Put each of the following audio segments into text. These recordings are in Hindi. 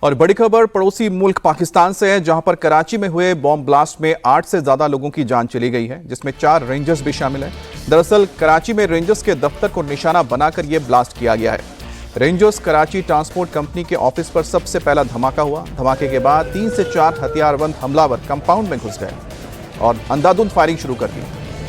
और बड़ी खबर पड़ोसी मुल्क पाकिस्तान से है, जहां पर कराची में हुए बॉम्ब ब्लास्ट में 8 से ज्यादा लोगों की जान चली गई है, जिसमें 4 रेंजर्स भी शामिल हैं। दरअसल कराची में रेंजर्स के दफ्तर को निशाना बनाकर यह ब्लास्ट किया गया है। रेंजर्स कराची ट्रांसपोर्ट कंपनी के ऑफिस पर सबसे पहला धमाका हुआ। धमाके के बाद 3 से 4 हथियारबंद हमलावर कंपाउंड में घुस गए और अंधाधुंध फायरिंग शुरू कर दी।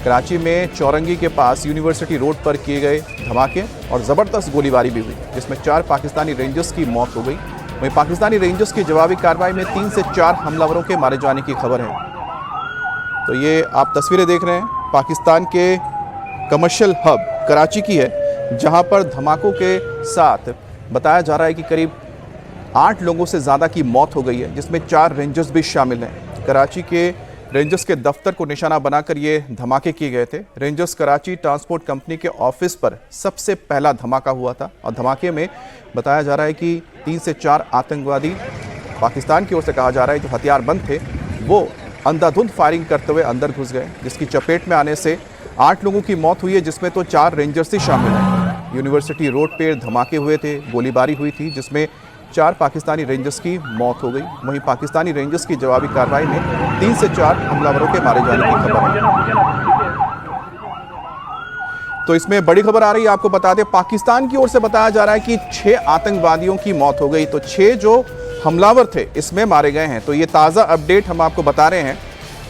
कराची में चौरंगी के पास यूनिवर्सिटी रोड पर किए गए धमाके और जबरदस्त गोलीबारी भी हुई, जिसमें 4 पाकिस्तानी रेंजर्स की मौत हो गई। वहीं पाकिस्तानी रेंजर्स की जवाबी कार्रवाई में 3 से 4 हमलावरों के मारे जाने की खबर है। तो ये आप तस्वीरें देख रहे हैं, पाकिस्तान के कमर्शियल हब कराची की है, जहां पर धमाकों के साथ बताया जा रहा है कि करीब 8 लोगों से ज़्यादा की मौत हो गई है, जिसमें 4 रेंजर्स भी शामिल हैं। कराची के रेंजर्स के दफ्तर को निशाना बनाकर ये धमाके किए गए थे। रेंजर्स कराची ट्रांसपोर्ट कंपनी के ऑफिस पर सबसे पहला धमाका हुआ था और धमाके में बताया जा रहा है कि 3 से 4 आतंकवादी पाकिस्तान की ओर से कहा जा रहा है जो हथियारबंद थे, वो अंधाधुंध फायरिंग करते हुए अंदर घुस गए, जिसकी चपेट में आने से 8 लोगों की मौत हुई है, जिसमें तो 4 रेंजर्स ही शामिल हैं। यूनिवर्सिटी रोड पर धमाके हुए थे, गोलीबारी हुई थी, जिसमें 4 पाकिस्तानी रेंजर्स की मौत हो गई। वहीं पाकिस्तानी रेंजर्स की जवाबी कार्रवाई में 3 से 4 हमलावरों के मारे जाने की खबर है। तो इसमें बड़ी खबर आ रही है, आपको बता दें, पाकिस्तान की ओर से बताया जा रहा है कि 6 आतंकवादियों की मौत हो गई, तो 6 जो हमलावर थे इसमें मारे गए हैं। तो ये ताज़ा अपडेट हम आपको बता रहे हैं।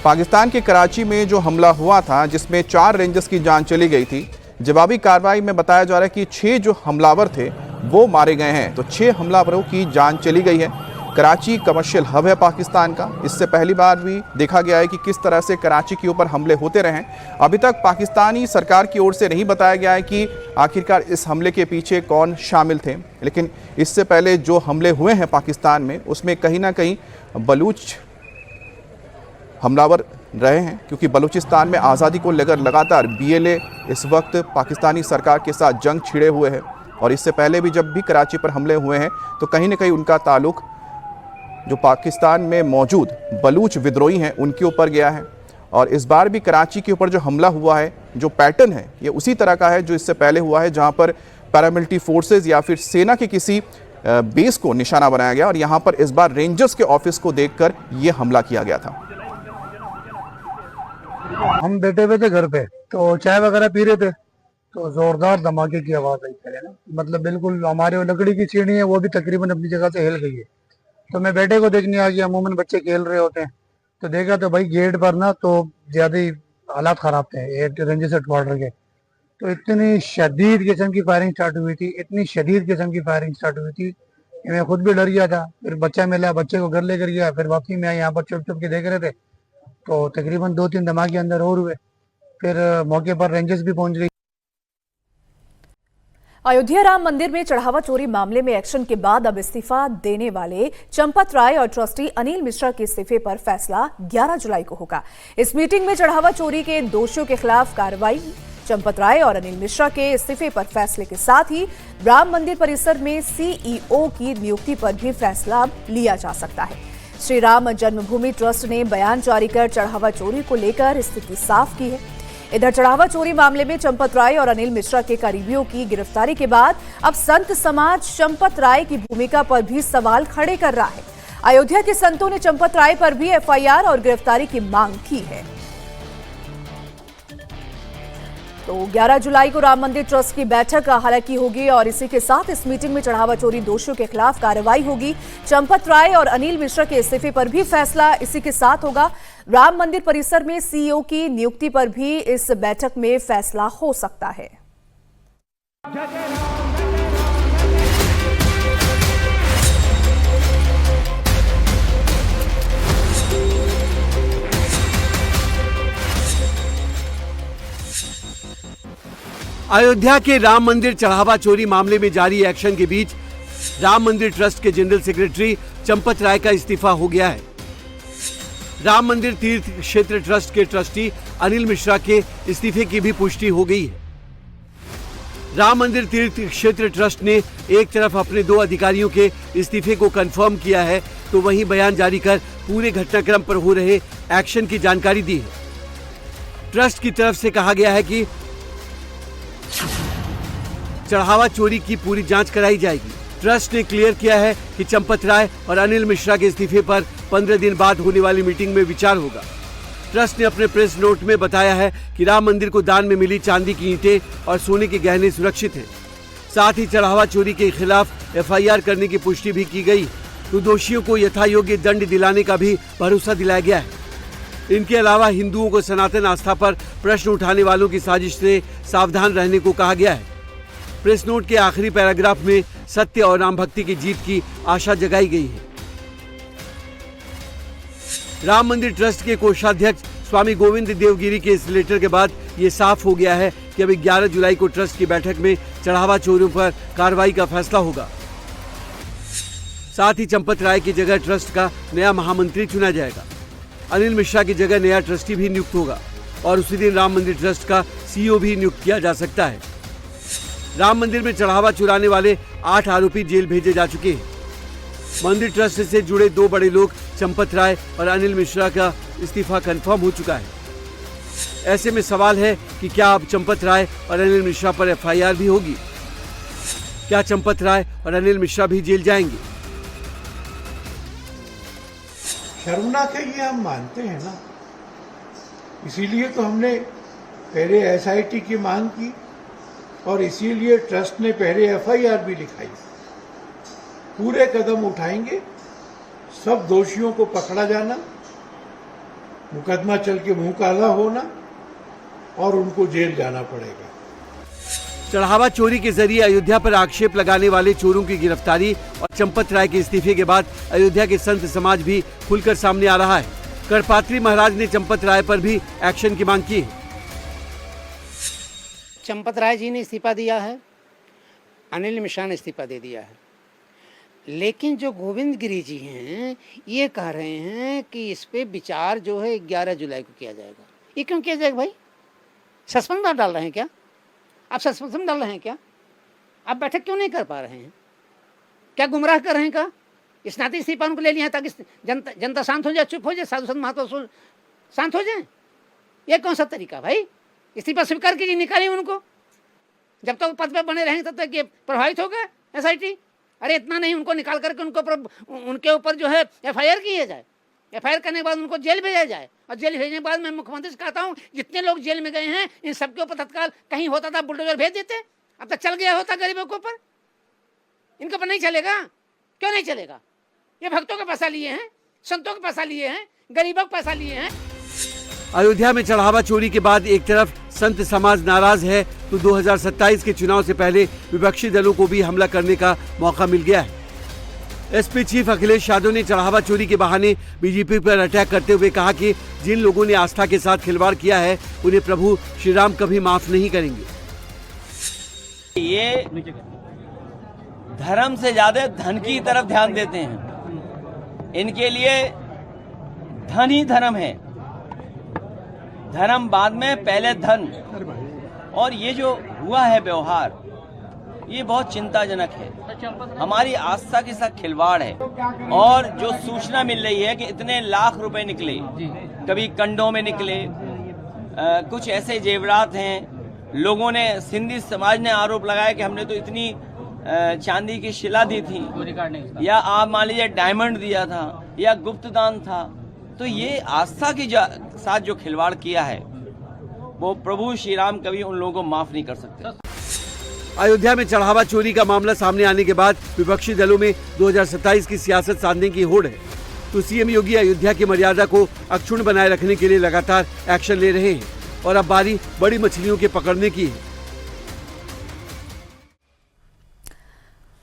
पाकिस्तान के कराची में जो हमला हुआ था, जिसमें 4 रेंजर्स की जान चली गई थी, जवाबी कार्रवाई में बताया जा रहा है कि 6 जो हमलावर थे वो मारे गए हैं। तो 6 हमलावरों की जान चली गई है। कराची कमर्शियल हब है पाकिस्तान का। इससे पहली बार भी देखा गया है कि किस तरह से कराची के ऊपर हमले होते रहे। अभी तक पाकिस्तानी सरकार की ओर से नहीं बताया गया है कि आखिरकार इस हमले के पीछे कौन शामिल थे, लेकिन इससे पहले जो हमले हुए हैं पाकिस्तान में, उसमें कहीं ना कहीं बलूच हमलावर रहे हैं, क्योंकि बलूचिस्तान में आज़ादी को लेकर लगातार BLA इस वक्त पाकिस्तानी सरकार के साथ जंग छिड़े हुए है। और इससे पहले भी जब भी कराची पर हमले हुए हैं तो कहीं ना कहीं उनका ताल्लुक जो पाकिस्तान में मौजूद बलूच विद्रोही हैं उनके ऊपर गया है। और इस बार भी कराची के ऊपर जो हमला हुआ है, जो पैटर्न है, ये उसी तरह का है जो इससे पहले हुआ है, जहां पर पैरामिलिट्री फोर्सेस या फिर सेना के किसी बेस को निशाना बनाया गया और यहां पर इस बार रेंजर्स के ऑफिस को देखकर ये हमला किया गया था। हम बैठे हुए थे घर पे, तो चाय वगैरह पी रहे थे, तो जोरदार धमाके की आवाज आई है ना, मतलब बिल्कुल हमारे वो लकड़ी की सीढ़ी है, वो भी तकरीबन अपनी जगह से हिल गई है। तो मैं बेटे को देखने आ गया, अमूमन बच्चे खेल रहे होते हैं, तो देखा तो भाई गेट पर ना तो ज्यादा ही हालात खराब थे रेंजर्स हेडक्वार्टर के। तो इतनी शदीद किस्म की फायरिंग स्टार्ट हुई थी, इतनी शदीद किस्म की फायरिंग स्टार्ट हुई थी कि मैं खुद भी डर गया था। फिर बच्चा मिला, बच्चे को घर लेकर गया, फिर वाकई में यहाँ पर चुप चुप के देख रहे थे, तो तकरीबन 2-3 धमाके अंदर और हुए। फिर मौके पर रेंजर्स भी पहुंच गई। अयोध्या राम मंदिर में चढ़ावा चोरी मामले में एक्शन के बाद अब इस्तीफा देने वाले चंपत राय और ट्रस्टी अनिल मिश्रा के इस्तीफे पर फैसला 11 जुलाई को होगा। इस मीटिंग में चढ़ावा चोरी के दोषियों के खिलाफ कार्रवाई, चंपत राय और अनिल मिश्रा के इस्तीफे पर फैसले के साथ ही राम मंदिर परिसर में CEO की नियुक्ति पर भी फैसला लिया जा सकता है। श्री राम जन्मभूमि ट्रस्ट ने बयान जारी कर चढ़ावा चोरी को लेकर स्थिति साफ की है। इधर चढ़ावा चोरी मामले में चंपत राय और अनिल मिश्रा के करीबियों की गिरफ्तारी के बाद अब संत समाज चंपत राय की भूमिका पर भी सवाल खड़े कर रहा है। अयोध्या के संतों ने चंपत राय पर भी FIR और गिरफ्तारी की मांग की है। तो 11 जुलाई को राम मंदिर ट्रस्ट की बैठक हालांकि होगी और इसी के साथ इस मीटिंग में चढ़ावा चोरी दोषियों के खिलाफ कार्रवाई होगी। चंपत राय और अनिल मिश्रा के इस्तीफे पर भी फैसला इसी के साथ होगा। राम मंदिर परिसर में CEO की नियुक्ति पर भी इस बैठक में फैसला हो सकता है। अयोध्या के राम मंदिर चढ़ावा चोरी मामले में जारी एक्शन के बीच राम मंदिर ट्रस्ट के जनरल सेक्रेटरी चंपत राय का इस्तीफा हो गया है। राम मंदिर तीर्थ क्षेत्र ट्रस्ट के ट्रस्टी अनिल मिश्रा के इस्तीफे की भी पुष्टि हो गई है। राम मंदिर तीर्थ क्षेत्र ट्रस्ट ने एक तरफ अपने 2 अधिकारियों के इस्तीफे को कंफर्म किया है, तो वहीं बयान जारी कर पूरे घटनाक्रम पर हो रहे एक्शन की जानकारी दी है। ट्रस्ट की तरफ से कहा गया है कि चढ़ावा चोरी की पूरी जांच कराई जाएगी। ट्रस्ट ने क्लियर किया है कि चंपत राय और अनिल मिश्रा के इस्तीफे पर 15 दिन बाद होने वाली मीटिंग में विचार होगा। ट्रस्ट ने अपने प्रेस नोट में बताया है कि राम मंदिर को दान में मिली चांदी की ईंटें और सोने के गहने सुरक्षित हैं। साथ ही चढ़ावा चोरी के खिलाफ एफआईआर करने की पुष्टि भी की गई, तो दोषियों को यथायोग्य दंड दिलाने का भी भरोसा दिलाया गया है। इनके अलावा हिंदुओं को सनातन आस्था पर प्रश्न उठाने वालों की साजिश से सावधान रहने को कहा गया है। प्रेस नोट के आखिरी पैराग्राफ में सत्य और राम भक्ति की जीत की आशा जगाई गई है। राम मंदिर ट्रस्ट के कोषाध्यक्ष स्वामी गोविंद देवगिरी के इस लेटर के बाद ये साफ हो गया है कि अभी 11 जुलाई को ट्रस्ट की बैठक में चढ़ावा चोरों पर कार्रवाई का फैसला होगा। साथ ही चंपत राय की जगह ट्रस्ट का नया महामंत्री चुना जाएगा। अनिल मिश्रा की जगह नया ट्रस्टी भी नियुक्त होगा और उसी दिन राम मंदिर ट्रस्ट का सीईओ भी नियुक्त किया जा सकता है। राम मंदिर में चढ़ावा चुराने वाले 8 आरोपी जेल भेजे जा चुके हैं। मंदिर ट्रस्ट से जुड़े 2 बड़े लोग चंपत राय और अनिल मिश्रा का इस्तीफा कंफर्म हो चुका है। ऐसे में सवाल है कि क्या अब चंपत राय और अनिल मिश्रा पर एफआईआर भी होगी? क्या चंपत राय और अनिल मिश्रा भी जेल जाएंगे? शर्मनाक है ये, हम मानते हैं ना, इसीलिए तो हमने पहले एसआईटी की मांग की और इसीलिए ट्रस्ट ने पहले एफआईआर भी लिखाई। पूरे कदम उठाएंगे, सब दोषियों को पकड़ा जाना, मुकदमा चल के मुंह काला होना और उनको जेल जाना पड़ेगा। चढ़ावा चोरी के जरिए अयोध्या पर आक्षेप लगाने वाले चोरों की गिरफ्तारी और चंपत राय के इस्तीफे के बाद अयोध्या के संत समाज भी खुलकर सामने आ रहा है। करपात्री महाराज ने चंपत राय पर भी एक्शन की मांग की है। चंपत राय जी ने इस्तीफा दिया है, अनिल मिश्रा ने इस्तीफा दे दिया है, लेकिन जो गोविंद गिरी जी हैं ये कह रहे हैं कि इस पे विचार जो है 11 जुलाई को किया जाएगा। ये क्यों किया जाएगा भाई? सस्पेंस में डाल रहे हैं क्या आप? सस्पेंस में डाल रहे हैं क्या आप? बैठक क्यों नहीं कर पा रहे हैं? क्या गुमराह कर रहे हैं क्या? इस नाते इस्तीफा उनको ले लिया ताकि जनता शांत हो जाए, चुप हो जाए, साधु संत महात्मा शांत हो जाए। ये कौन सा तरीका भाई? इस्तीफा स्वीकार कीजिए, निकालिए उनको। जब तक पद पे बने रहेंगे तब तक ये प्रभावित होगा एसआईटी। अरे इतना नहीं, उनको निकाल करके उनके ऊपर जो है एफआईआर किया जाए। एफआईआर करने के बाद उनको जेल भेजा जाए और जेल भेजने के बाद मैं मुख्यमंत्री से कहता हूँ जितने लोग जेल में गए हैं इन सबके ऊपर तत्काल कहीं होता था बुलडोजर भेज देते, अब तक चल गया होता गरीबों के ऊपर। इनके ऊपर नहीं चलेगा? क्यों नहीं चलेगा? ये भक्तों का पैसा लिए हैं, संतों का पैसा लिए हैं, गरीबों का पैसा लिए हैं। अयोध्या में चढ़ावा चोरी के बाद एक तरफ संत समाज नाराज है तो 2027 के चुनाव से पहले विपक्षी दलों को भी हमला करने का मौका मिल गया है। एसपी चीफ अखिलेश यादव ने चढ़ावा चोरी के बहाने बीजेपी पर अटैक करते हुए कहा कि जिन लोगों ने आस्था के साथ खिलवाड़ किया है उन्हें प्रभु श्री राम कभी माफ नहीं करेंगे। ये धर्म से ज्यादा धन की तरफ ध्यान देते हैं। इनके लिए धन ही धर्म है, धर्म बाद में, पहले धन। और ये जो हुआ है व्यवहार ये बहुत चिंताजनक है। हमारी आस्था के साथ खिलवाड़ है। और जो सूचना मिल रही है कि इतने लाख रुपए निकले, कभी कंडों में निकले, कुछ ऐसे जेवरात हैं। लोगों ने, सिंधी समाज ने आरोप लगाया कि हमने तो इतनी चांदी की शिला दी थी, या आप मान लीजिए डायमंड दिया था, या गुप्त दान था। तो ये आस्था के साथ जो खिलवाड़ किया है वो प्रभु श्री राम कभी उन लोगों को माफ नहीं कर सकते। अयोध्या में चढ़ावा चोरी का मामला सामने आने के बाद विपक्षी दलों में 2027 की सियासत साधने की होड़ है, तो सीएम योगी अयोध्या की मर्यादा को अक्षुण्ण बनाए रखने के लिए लगातार एक्शन ले रहे हैं और अब बारी बड़ी मछलियों के पकड़ने की है।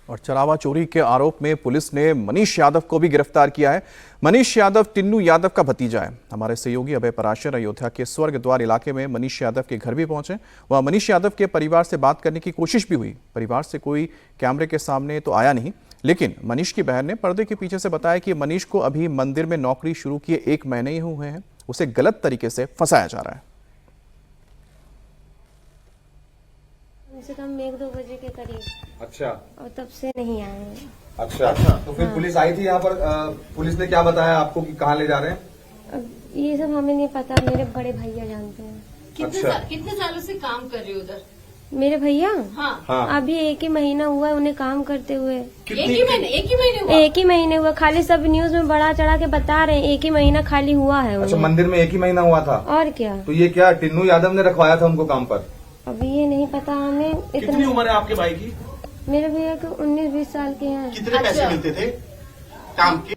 और चढ़ावा चोरी के आरोप में पुलिस ने मनीष यादव को भी गिरफ्तार किया है। मनीष यादव टिन्नू यादव का भतीजा है। हमारे सहयोगी अभय पराशर अयोध्या के स्वर्ग द्वार इलाके में मनीष यादव के घर भी पहुंचे। वहां मनीष यादव के परिवार से बात करने की कोशिश भी हुई। परिवार से कोई कैमरे के सामने तो आया नहीं, लेकिन मनीष की बहन ने पर्दे के पीछे से बताया कि मनीष को अभी मंदिर में नौकरी शुरू किए 1 महीने ही हुए हैं, उसे गलत तरीके से फंसाया जा रहा है। कम से कम 1-2 बजे के करीब। अच्छा। और तब से नहीं आए हैं। अच्छा, तो फिर पुलिस आई थी यहाँ पर, पुलिस ने क्या बताया आपको कि कहाँ ले जा रहे हैं? अब ये सब हमें नहीं पता, मेरे बड़े भैया जानते हैं। अच्छा। कितने सालों से काम कर रहे हो उधर? मेरे भैया हाँ। अभी 1 ही महीना हुआ है उन्हें काम करते हुए। एक ही महीने हुआ। खाली सब न्यूज में बढ़ा चढ़ा के बता रहे हैं 1 ही महीना खाली हुआ है अच्छा, उन्हें। मंदिर में 1 ही महीना हुआ था? और क्या। तो ये क्या टिन्नू यादव ने रखवाया था उनको काम पर? अभी ये नहीं पता हमें। कितनी उम्र है आपके भाई की? मेरे भैया को 19-20 साल के हैं। कितने पैसे मिलते थे काम के?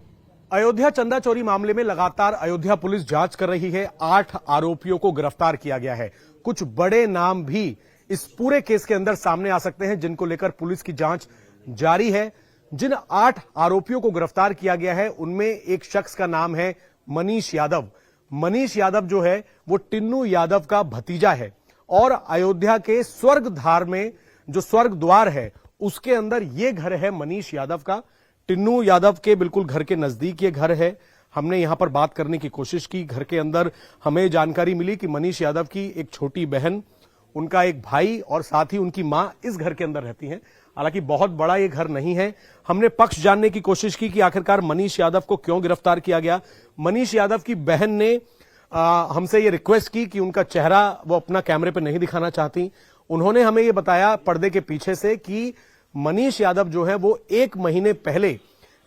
अयोध्या चंदा चोरी मामले में लगातार अयोध्या पुलिस जांच कर रही है। 8 आरोपियों को गिरफ्तार किया गया है। कुछ बड़े नाम भी इस पूरे केस के अंदर सामने आ सकते हैं, जिनको लेकर पुलिस की जांच जारी है। जिन 8 आरोपियों को गिरफ्तार किया गया है उनमें एक शख्स का नाम है मनीष यादव। मनीष यादव जो है वो टिन्नू यादव का भतीजा है और अयोध्या के स्वर्गधार में जो स्वर्ग द्वार है उसके अंदर ये घर है मनीष यादव का। टिन्नू यादव के बिल्कुल घर के नजदीक ये घर है। हमने यहां पर बात करने की कोशिश की। घर के अंदर हमें जानकारी मिली कि मनीष यादव की एक छोटी बहन, उनका एक भाई और साथ ही उनकी मां इस घर के अंदर रहती हैं। हालांकि बहुत बड़ा ये घर नहीं है। हमने पक्ष जानने की कोशिश की कि आखिरकार मनीष यादव को क्यों गिरफ्तार किया गया। मनीष यादव की बहन ने हमसे ये रिक्वेस्ट की कि उनका चेहरा वो अपना कैमरे पर नहीं दिखाना चाहती। उन्होंने हमें ये बताया पर्दे के पीछे से कि मनीष यादव जो है वो 1 महीने पहले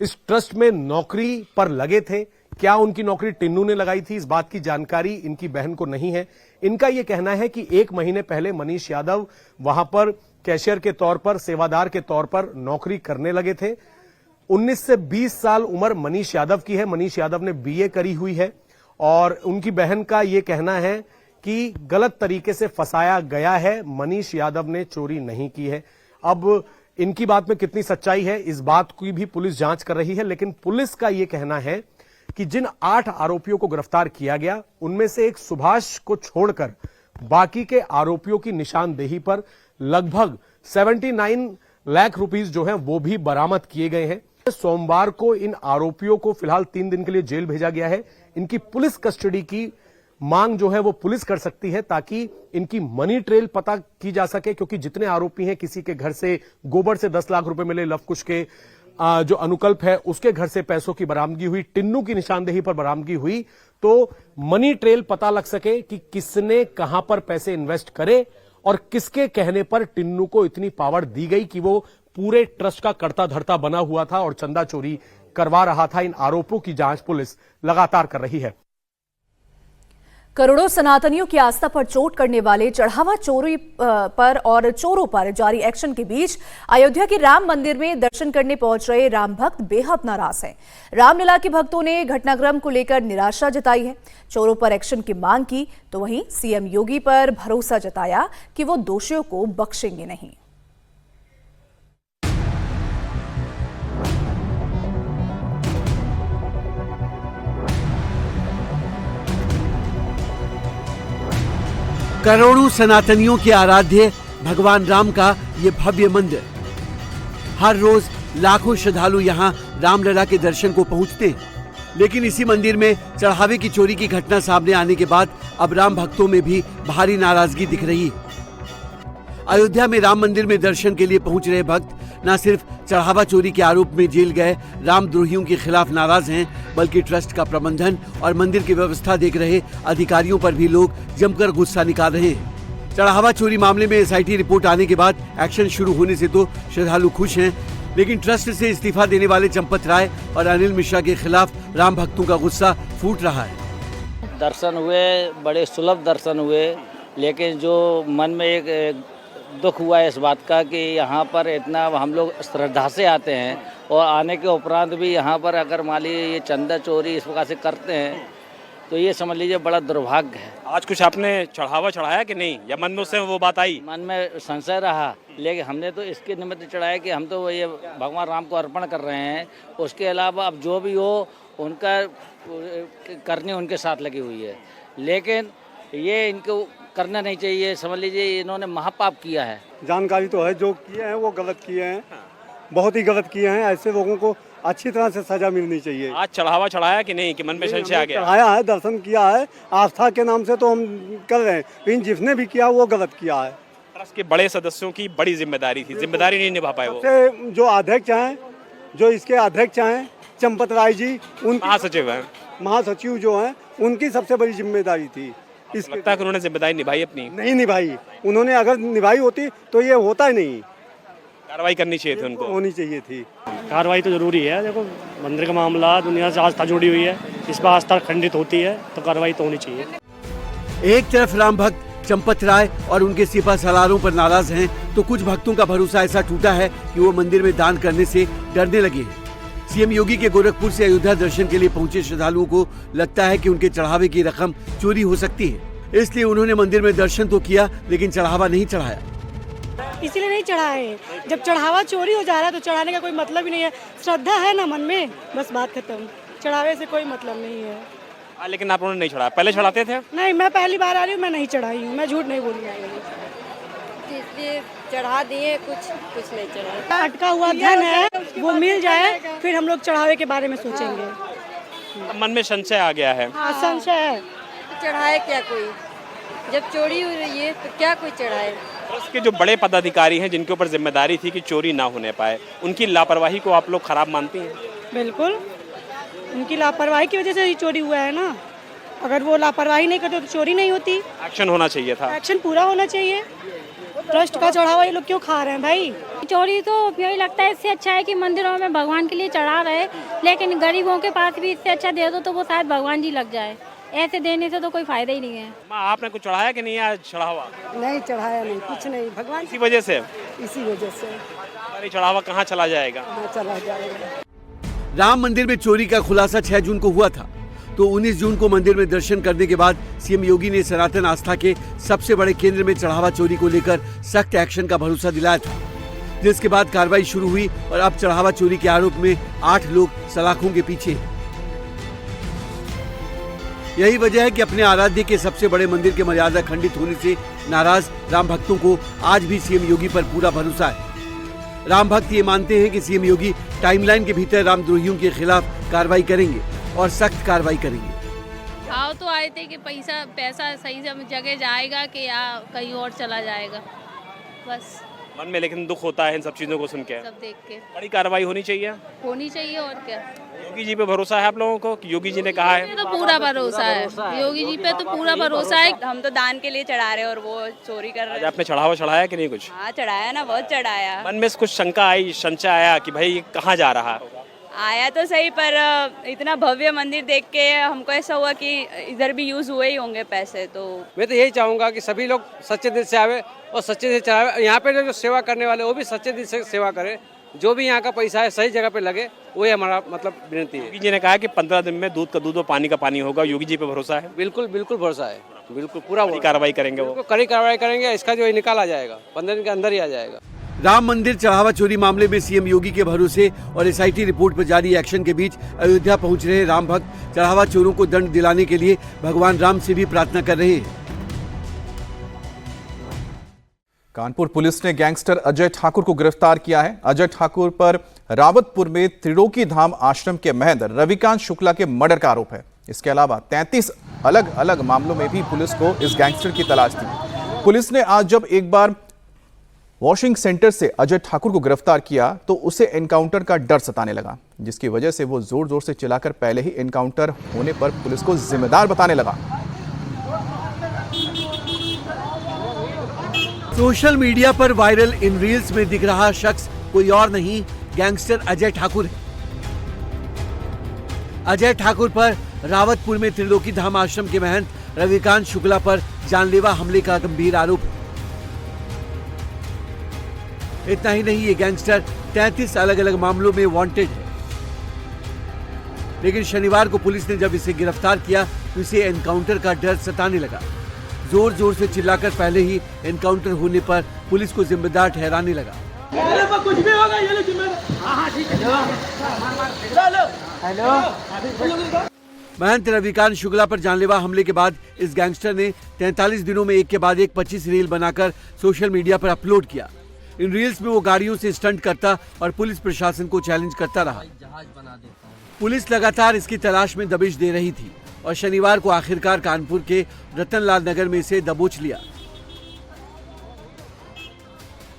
इस ट्रस्ट में नौकरी पर लगे थे। क्या उनकी नौकरी टिन्नू ने लगाई थी, इस बात की जानकारी इनकी बहन को नहीं है। इनका यह कहना है कि 1 महीने पहले मनीष यादव वहां पर कैशियर के तौर पर, सेवादार के तौर पर नौकरी करने लगे थे। 19 से 20 साल उम्र मनीष यादव की है। मनीष यादव ने बीए करी हुई है और उनकी बहन का यह कहना है कि गलत तरीके से फंसाया गया है, मनीष यादव ने चोरी नहीं की है। अब इनकी बात में कितनी सच्चाई है इस बात की भी पुलिस जांच कर रही है, लेकिन पुलिस का यह कहना है कि जिन 8 आरोपियों को गिरफ्तार किया गया उनमें से एक सुभाष को छोड़कर बाकी के आरोपियों की निशानदेही पर लगभग 79 लाख रुपीस जो है वो भी बरामद किए गए हैं। सोमवार को इन आरोपियों को फिलहाल 3 दिन के लिए जेल भेजा गया है। इनकी पुलिस कस्टडी की मांग जो है वो पुलिस कर सकती है ताकि इनकी मनी ट्रेल पता की जा सके, क्योंकि जितने आरोपी हैं किसी के घर से गोबर से 10 लाख रुपए मिले, लवकुश के जो अनुकल्प है उसके घर से पैसों की बरामदगी हुई, टिन्नू की निशानदेही पर बरामदगी हुई, तो मनी ट्रेल पता लग सके कि किसने कहां पर पैसे इन्वेस्ट करे और किसके कहने पर टिन्नू को इतनी पावर दी गई कि वो पूरे ट्रस्ट का कर्ता धर्ता बना हुआ था और चंदा चोरी करवा रहा था। इन आरोपों की जांच पुलिस लगातार कर रही है। करोड़ों सनातनियों की आस्था पर चोट करने वाले चढ़ावा चोरी पर और चोरों पर जारी एक्शन के बीच अयोध्या के राम मंदिर में दर्शन करने पहुंच रहे राम भक्त बेहद नाराज हैं। रामलला के भक्तों ने घटनाक्रम को लेकर निराशा जताई है। चोरों पर एक्शन की मांग की तो वहीं सीएम योगी पर भरोसा जताया कि वो दोषियों को बख्शेंगे नहीं। करोड़ों सनातनियों के आराध्य भगवान राम का ये भव्य मंदिर, हर रोज लाखों श्रद्धालु यहाँ रामलला के दर्शन को पहुँचते हैं। लेकिन इसी मंदिर में चढ़ावे की चोरी की घटना सामने आने के बाद अब राम भक्तों में भी भारी नाराजगी दिख रही है। अयोध्या में राम मंदिर में दर्शन के लिए पहुंच रहे भक्त न सिर्फ चढ़ावा चोरी के आरोप में जेल गए रामद्रोहियों के खिलाफ नाराज हैं, बल्कि ट्रस्ट का प्रबंधन और मंदिर की व्यवस्था देख रहे अधिकारियों पर भी लोग जमकर गुस्सा निकाल रहे हैं। चढ़ावा चोरी मामले में एसआईटी रिपोर्ट आने के बाद एक्शन शुरू होने से तो श्रद्धालु खुश हैं, लेकिन ट्रस्ट से इस्तीफा देने वाले चंपत राय और अनिल मिश्रा के खिलाफ राम भक्तों का गुस्सा फूट रहा है। दर्शन हुए, बड़े सुलभ दर्शन हुए, लेकिन जो मन में एक दुख हुआ है इस बात का कि यहाँ पर इतना हम लोग श्रद्धा से आते हैं और आने के उपरांत भी यहाँ पर अगर मान लीजिए ये चंदा चोरी इस प्रकार से करते हैं तो ये समझ लीजिए बड़ा दुर्भाग्य है। आज कुछ आपने चढ़ावा चढ़ाया कि नहीं, या मन में उससे वो बात आई? मन में संशय रहा, लेकिन हमने तो इसके निमित्त चढ़ाया कि हम तो ये भगवान राम को अर्पण कर रहे हैं। उसके अलावा अब जो भी हो उनका करनी उनके साथ लगी हुई है, लेकिन ये इनको करना नहीं चाहिए। समझ लीजिए इन्होंने महापाप किया है। जानकारी तो है, जो किए हैं वो गलत किए हैं, बहुत ही गलत किए हैं। ऐसे लोगों को अच्छी तरह से सजा मिलनी चाहिए। आज चढ़ावा चढ़ाया कि नहीं, कि मन में संशय आ गया? चढ़ाया है, दर्शन किया है, आस्था के नाम से तो हम कर रहे हैं, लेकिन जिसने भी किया वो गलत किया है। ट्रस्ट के बड़े सदस्यों की बड़ी जिम्मेदारी थी, जिम्मेदारी नहीं निभा पाए वो। जो अध्यक्ष हैं, जो इसके अध्यक्ष हैं चंपत राय जी, उन महासचिव हैं, महासचिव जो हैं, उनकी सबसे बड़ी जिम्मेदारी थी। लगता है कि उन्होंने जिम्मेदारी निभाई अपनी? नहीं निभाई, उन्होंने अगर निभाई होती तो ये होता ही नहीं। कार्रवाई करनी चाहिए थी उनको, होनी चाहिए थी। कार्रवाई तो जरूरी है। देखो मंदिर का मामला दुनिया से आस्था जुड़ी हुई है, इस पर आस्था खंडित होती है तो कार्रवाई तो होनी चाहिए। एक तरफ राम भक्त चंपत राय और उनके सिपा सलारों पर नाराज हैं, तो कुछ भक्तों का भरोसा ऐसा टूटा है कि वो मंदिर में दान करने से डरने लगे हैं। सीएम योगी के गोरखपुर से अयोध्या दर्शन के लिए पहुंचे श्रद्धालुओं को लगता है कि उनके चढ़ावे की रकम चोरी हो सकती है, इसलिए उन्होंने मंदिर में दर्शन तो किया लेकिन चढ़ावा नहीं चढ़ाया। इसीलिए नहीं चढ़ाए। जब चढ़ावा चोरी हो जा रहा है तो चढ़ाने का कोई मतलब ही नहीं है। श्रद्धा है ना मन में, बस बात खत्म। चढ़ावे से कोई मतलब नहीं है। लेकिन आप उन्होंने नहीं चढ़ाया, पहले चढ़ाते थे? नहीं, मैं पहली बार आ रही हूँ, मैं नहीं चढ़ाई हूँ, मैं झूठ नहीं बोलूँगी। इसलिए चढ़ा दिए, कुछ नहीं चढ़ा। अटका हुआ धन है, वो मिल जाए फिर हम लोग चढ़ावे के बारे में सोचेंगे। मन में संशय आ गया है। हाँ, संशय है। चढ़ाए क्या कोई? जब चोरी हो रही है तो क्या कोई चढ़ाए? उसके जो बड़े पदाधिकारी हैं जिनके ऊपर जिम्मेदारी थी कि चोरी ना होने पाए, उनकी लापरवाही को आप लोग खराब मानती हैं? बिल्कुल, उनकी लापरवाही की वजह से ही चोरी हुआ है ना। अगर वो लापरवाही नहीं करते तो चोरी नहीं होती। एक्शन होना चाहिए था। एक्शन पूरा होना चाहिए। ट्रस्ट का चढ़ावा ये लोग क्यों खा रहे हैं भाई? चोरी तो यही लगता है, इससे अच्छा है कि मंदिरों में भगवान के लिए चढ़ा रहे, लेकिन गरीबों के पास भी इससे अच्छा दे दो तो वो शायद भगवान जी लग जाए। ऐसे देने से तो कोई फायदा ही नहीं है। आपने कुछ चढ़ाया कि नहीं आज चढ़ावा? नहीं चढ़ाया, नहीं, कुछ नहीं। भगवान इसी वजह से अरे चढ़ावा कहाँ चला जाएगा? चला जाएगा। राम मंदिर में चोरी का खुलासा 6 जून को हुआ था, तो 19 जून को मंदिर में दर्शन करने के बाद सीएम योगी ने सनातन आस्था के सबसे बड़े केंद्र में चढ़ावा चोरी को लेकर सख्त एक्शन का भरोसा दिलाया था, जिसके बाद कार्रवाई शुरू हुई और अब चढ़ावा चोरी के आरोप में 8 लोग सलाखों के पीछे हैं। यही वजह है कि अपने आराध्य के सबसे बड़े मंदिर के मर्यादा खंडित होने से नाराज राम भक्तों को आज भी सीएम योगी पर पूरा भरोसा है। राम भक्त ये मानते हैं कि सीएम योगी टाइमलाइन के भीतर रामद्रोहियों के खिलाफ कार्रवाई करेंगे और सख्त कार्रवाई करेंगे। भाव तो आए थे कि पैसा सही जगह जाएगा कि या कहीं और चला जाएगा, बस मन में लेकिन दुख होता है इन सब चीजों को सुन के। सब देख के बड़ी कार्रवाई होनी चाहिए और क्या। योगी जी पे भरोसा है आप लोगों को कि योगी जी ने कहा है? तो पूरा भरोसा है योगी जी पे, तो पूरा भरोसा है। हम तो दान के लिए चढ़ा रहे और वो चोरी कर रहे हैं। आपने चढ़ावा चढ़ाया कि नहीं कुछ? हाँ चढ़ाया ना, बहुत चढ़ाया। मन में कुछ शंका आई, संशय आया कि भाई कहाँ जा रहा? आया तो सही, पर इतना भव्य मंदिर देख के हमको ऐसा हुआ कि इधर भी यूज हुए ही होंगे पैसे। तो मैं तो यही चाहूँगा कि सभी लोग सच्चे दिल से आवे और सच्चे दिल से चढ़ावे। यहाँ पे जो सेवा करने वाले वो भी सच्चे दिल से सेवा करें। जो भी यहाँ का पैसा है सही जगह पे लगे, वही हमारा मतलब विनती है। योगी जी ने कहा कि 15 दिन में दूध का दूध और पानी का पानी होगा। योगी जी पे भरोसा है? बिल्कुल बिल्कुल भरोसा है, बिल्कुल पूरा कार्रवाई करेंगे। वो कड़ी कार्रवाई करेंगे, इसका जो निकाल आ जाएगा 15 दिन के अंदर ही आ जाएगा। राम मंदिर चढ़ावा चोरी मामले में सीएम योगी के भरोसे और एसआईटी रिपोर्ट पर जारी एक्शन के बीच अयोध्या पहुंच रहे राम भक्त चढ़ावा चोरों को दंड दिलाने के लिए भगवान राम से भी प्रार्थना कर रहे हैं। कानपुर पुलिस ने गैंगस्टर अजय ठाकुर को गिरफ्तार किया है। अजय ठाकुर पर रावतपुर में त्रिलोकी धाम आश्रम के महंत रविकांत शुक्ला के मर्डर का आरोप है। इसके अलावा 33 अलग अलग मामलों में भी पुलिस को इस गैंगस्टर की तलाश थी। पुलिस ने आज जब एक बार वॉशिंग सेंटर से अजय ठाकुर को गिरफ्तार किया तो उसे एनकाउंटर का डर सताने लगा, जिसकी वजह से वो जोर जोर से चिल्लाकर पहले ही एनकाउंटर होने पर पुलिस को जिम्मेदार बताने लगा। सोशल मीडिया पर वायरल इन रील्स में दिख रहा शख्स कोई और नहीं, गैंगस्टर अजय ठाकुर है। अजय ठाकुर पर रावतपुर में त्रिलोकी धाम आश्रम के महंत रविकांत शुक्ला पर जानलेवा हमले का गंभीर आरोप है। इतना ही नहीं, ये गैंगस्टर 33 अलग अलग मामलों में वांटेड है। लेकिन शनिवार को पुलिस ने जब इसे गिरफ्तार किया तो इसे एनकाउंटर का डर सताने लगा। जोर जोर से चिल्लाकर पहले ही एनकाउंटर होने पर पुलिस को जिम्मेदार ठहराने लगा। कुछ भी होगा ये महंत रविकांत शुक्ला पर जानलेवा हमले के बाद इस गैंगस्टर ने 43 दिनों में एक के बाद एक 25 रील बनाकर सोशल मीडिया पर अपलोड किया। इन रील्स में वो गाड़ियों से स्टंट करता और पुलिस प्रशासन को चैलेंज करता रहा। पुलिस लगातार इसकी तलाश में दबिश दे रही थी और शनिवार को आखिरकार कानपुर के रतनलाल नगर में इसे दबोच लिया।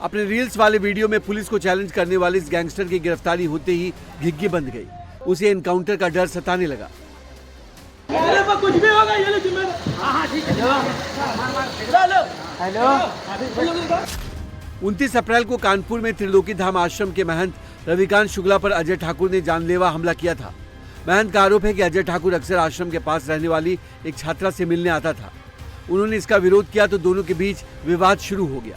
अपने रील्स वाले वीडियो में पुलिस को चैलेंज करने वाले इस गैंगस्टर की गिरफ्तारी होते ही घिग्गी बंध गई। उसे एनकाउंटर का डर सताने लगा। कुछ भी होगा ये लो जिम्मेदार। हाँ ठीक है। हेलो 29 अप्रैल को कानपुर में त्रिलोकी धाम आश्रम के महंत रविकांत शुक्ला पर अजय ठाकुर ने जानलेवा हमला किया था। महंत का आरोप है कि अजय ठाकुर अक्सर आश्रम के पास रहने वाली एक छात्रा से मिलने आता था। उन्होंने इसका विरोध किया तो दोनों के बीच विवाद शुरू हो गया।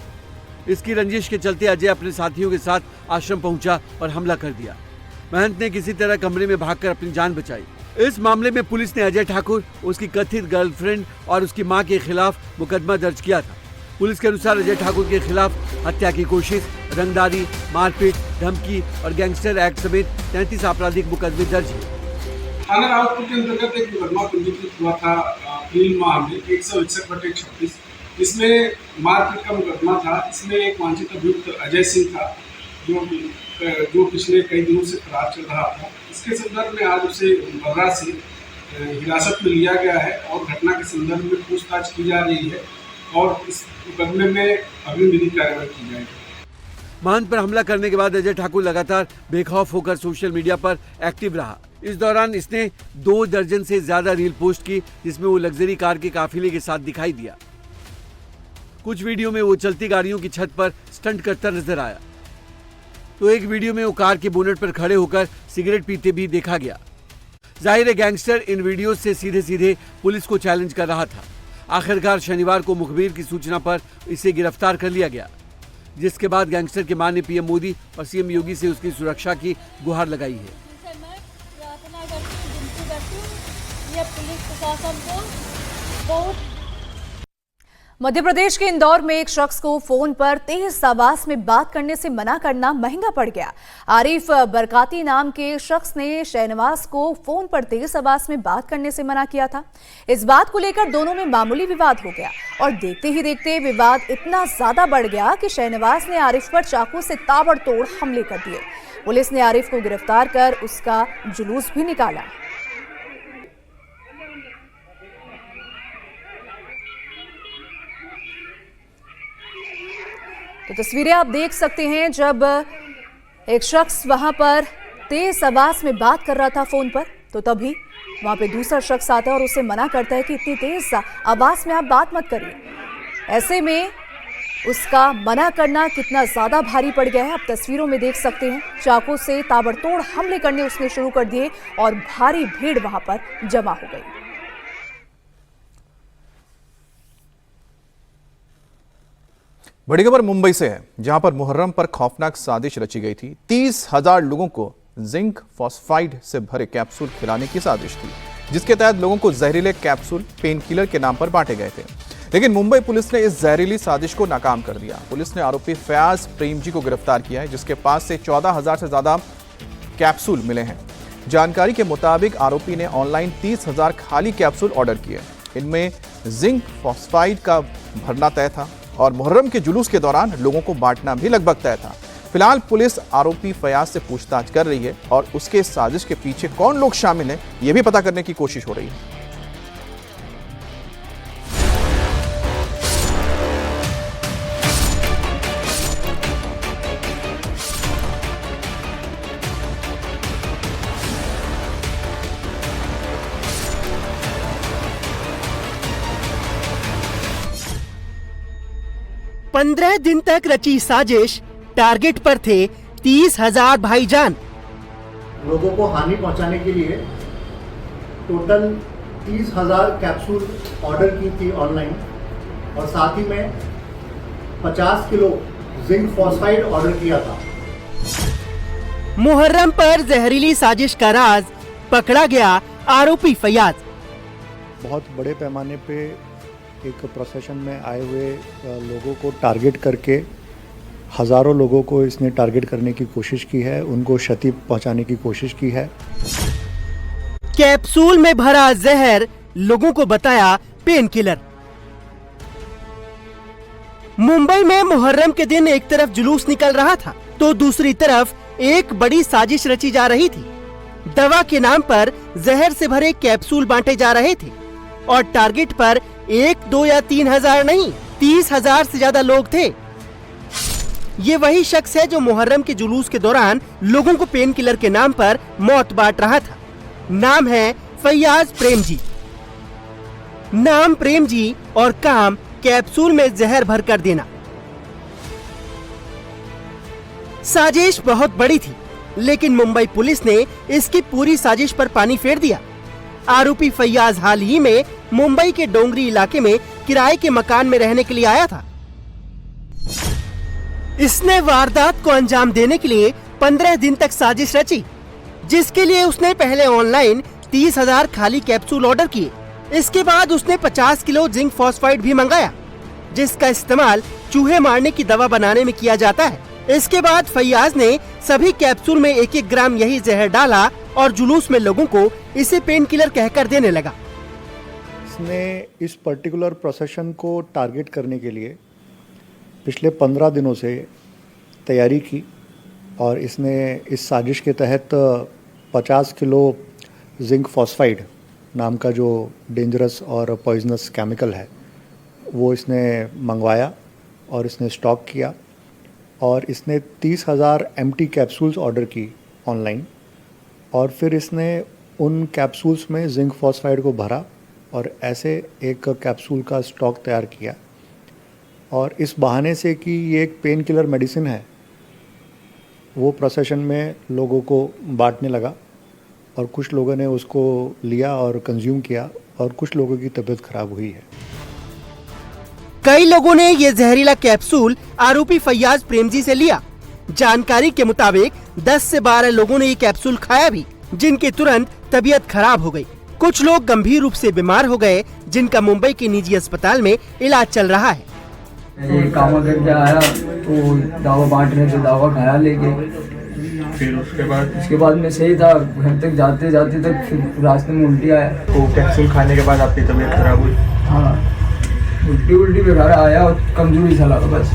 इसकी रंजिश के चलते अजय अपने साथियों के साथ आश्रम पहुंचा और हमला कर दिया। महंत ने किसी तरह कमरे में भागकर अपनी जान बचाई। इस मामले में पुलिस ने अजय ठाकुर, उसकी कथित गर्लफ्रेंड और उसकी मां के खिलाफ मुकदमा दर्ज किया था। पुलिस के अनुसार अजय ठाकुर के खिलाफ हत्या की कोशिश, रंगदारी, मारपीट, धमकी और गैंगस्टर एक्ट समेत 33 आपराधिक मुकदमे दर्ज हैं। थाना रावतपुर के अंतर्गत एक मुकदमा पंजीकृत हुआ था अप्रैल माह में 161/36। इसमें मारपीट का मुकदमा था। इसमें एक वांछित अभियुक्त अजय सिंह था जो पिछले कई दिनों से फरार चल रहा था। इसके संदर्भ में आज उसे बर्रा से हिरासत में लिया गया है और घटना के संदर्भ में पूछताछ की जा रही है और इस मुकदमे में अग्रिम विधिक कार्रवाई की जाएगी। महंत पर हमला करने के बाद अजय ठाकुर लगातार बेखौफ होकर सोशल मीडिया पर एक्टिव रहा। इस दौरान इसने 2 दर्जन से ज्यादा रील पोस्ट की, जिसमें वो लग्जरी कार के काफिले के साथ दिखाई दिया। कुछ वीडियो में वो चलती गाड़ियों की छत पर स्टंट करता नजर आया, तो एक वीडियो में वो कार के बोनट पर खड़े होकर सिगरेट पीते भी देखा गया। जाहिर है गैंगस्टर इन वीडियो से सीधे सीधे पुलिस को चैलेंज कर रहा था। आखिरकार शनिवार को मुखबिर की सूचना पर इसे गिरफ्तार कर लिया गया, जिसके बाद गैंगस्टर के मां ने पीएम मोदी और सीएम योगी से उसकी सुरक्षा की गुहार लगाई है। पुलिस प्रशासन को बहुत मध्य प्रदेश के इंदौर में एक शख्स को फोन पर तेज आवाज में बात करने से मना करना महंगा पड़ गया। आरिफ बरकाती नाम के शख्स ने शहनवाज को फोन पर तेज आवाज में बात करने से मना किया था। इस बात को लेकर दोनों में मामूली विवाद हो गया और देखते ही देखते विवाद इतना ज्यादा बढ़ गया कि शहनवाज ने आरिफ पर चाकू से ताबड़तोड़ हमले कर दिए। पुलिस ने आरिफ को गिरफ्तार कर उसका जुलूस भी निकाला। तो तस्वीरें आप देख सकते हैं जब एक शख्स वहां पर तेज आवाज में बात कर रहा था फोन पर, तो तभी वहां पे दूसरा शख्स आता है और उसे मना करता है कि इतनी तेज आवाज में आप बात मत करिए। ऐसे में उसका मना करना कितना ज्यादा भारी पड़ गया है आप तस्वीरों में देख सकते हैं। चाकू से ताबड़तोड़ हमले करने उसने शुरू कर दिए और भारी भीड़ वहां पर जमा हो गई। बड़ी खबर मुंबई से है, जहां पर मुहर्रम पर खौफनाक साजिश रची गई थी। 30,000 लोगों को जिंक फॉस्फाइड से भरे कैप्सूल खिलाने की साजिश थी, जिसके तहत लोगों को जहरीले कैप्सूल पेन किलर के नाम पर बांटे गए थे। लेकिन मुंबई पुलिस ने इस जहरीली साजिश को नाकाम कर दिया। पुलिस ने आरोपी फयाज प्रेमजी को गिरफ्तार किया है, जिसके पास से 14,000 से ज्यादा कैप्सूल मिले हैं। जानकारी के मुताबिक आरोपी ने ऑनलाइन 30,000 खाली कैप्सूल ऑर्डर किए। इनमें जिंक फॉस्फाइड का भरना तय था और मुहर्रम के जुलूस के दौरान लोगों को बांटना भी लगभग तय था। फिलहाल पुलिस आरोपी फयाज से पूछताछ कर रही है और उसके साजिश के पीछे कौन लोग शामिल हैं, यह भी पता करने की कोशिश हो रही है। पंद्रह दिन तक रची साजिश, टारगेट पर थे 30,000 भाईजान। लोगों को हानि पहुंचाने के लिए टोटल 30,000 कैप्सूल ऑर्डर की थी ऑनलाइन और साथ ही में 50 किलो जिंक फॉस्फाइड ऑर्डर किया था। मुहर्रम पर जहरीली साजिश का राज पकड़ा गया आरोपी फयाज। बहुत बड़े पैमाने पे एक प्रोसेशन में आए हुए लोगों को टारगेट करके हजारों लोगों को इसने टारगेट करने की कोशिश की है, उनको क्षति पहुंचाने की कोशिश की है। कैप्सूल में भरा जहर लोगों को बताया पेन किलर। मुंबई में मुहर्रम के दिन एक तरफ जुलूस निकल रहा था तो दूसरी तरफ एक बड़ी साजिश रची जा रही थी। दवा के नाम पर जहर से भरे कैप्सूल बांटे जा रहे थे और टारगेट पर 1, 2 या 3,000 नहीं, 30,000 से ज्यादा लोग थे। ये वही शख्स है जो मुहर्रम के जुलूस के दौरान लोगों को पेन किलर के नाम पर मौत बांट रहा था। नाम है फयाज प्रेमजी। नाम प्रेम जी और काम कैप्सूल में जहर भर कर देना। साजिश बहुत बड़ी थी, लेकिन मुंबई पुलिस ने इसकी पूरी साजिश पर पानी फेर दिया। आरोपी फैयाज हाल ही में मुंबई के डोंगरी इलाके में किराए के मकान में रहने के लिए आया था। इसने वारदात को अंजाम देने के लिए 15 दिन तक साजिश रची, जिसके लिए उसने पहले ऑनलाइन 30,000 खाली कैप्सूल ऑर्डर किए। इसके बाद उसने 50 किलो जिंक फॉस्फाइड भी मंगाया, जिसका इस्तेमाल चूहे मारने की दवा बनाने में किया जाता है। इसके बाद फैयाज ने सभी कैप्सूल में 1-1 ग्राम यही जहर डाला और जुलूस में लोगों को इसे पेन किलर कहकर देने लगा। इसने इस पर्टिकुलर प्रोसेशन को टारगेट करने के लिए पिछले 15 दिनों से तैयारी की और इसने इस साजिश के तहत 50 किलो जिंक फॉस्फाइड नाम का जो डेंजरस और पॉइजनस केमिकल है वो इसने मंगवाया और इसने स्टॉक किया और इसने 30,000 एम्प्टी कैप्सूल्स ऑर्डर की ऑनलाइन और फिर इसने उन कैप्सूल्स में जिंक फॉस्फाइड को भरा और ऐसे एक कैप्सूल का स्टॉक तैयार किया और इस बहाने से कि ये एक पेन किलर मेडिसिन है वो प्रोसेशन में लोगों को बांटने लगा और कुछ लोगों ने उसको लिया और कंज्यूम किया और कुछ लोगों की तबीयत खराब हुई है। कई लोगों ने ये जहरीला कैप्सूल आरोपी फैयाज प्रेमजी से लिया। जानकारी के मुताबिक 10 से 12 लोगों ने ये कैप्सूल खाया भी, जिनकी तुरंत तबीयत खराब हो गई। कुछ लोग गंभीर रूप से बीमार हो गए, जिनका मुंबई के निजी अस्पताल में इलाज चल रहा है। ये काम करके आया तो दवा बांटने से दवा खाया लेके, फिर उसके बाद मैं सही था, घर तक जाते जाते तक फिर रास्ते में उल्टी आया। तो कैप्सूल खाने के बाद आपकी तबीयत खराब हुई? हाँ, उल्टी वगैरह आया और कमजोरी सा लगा बस।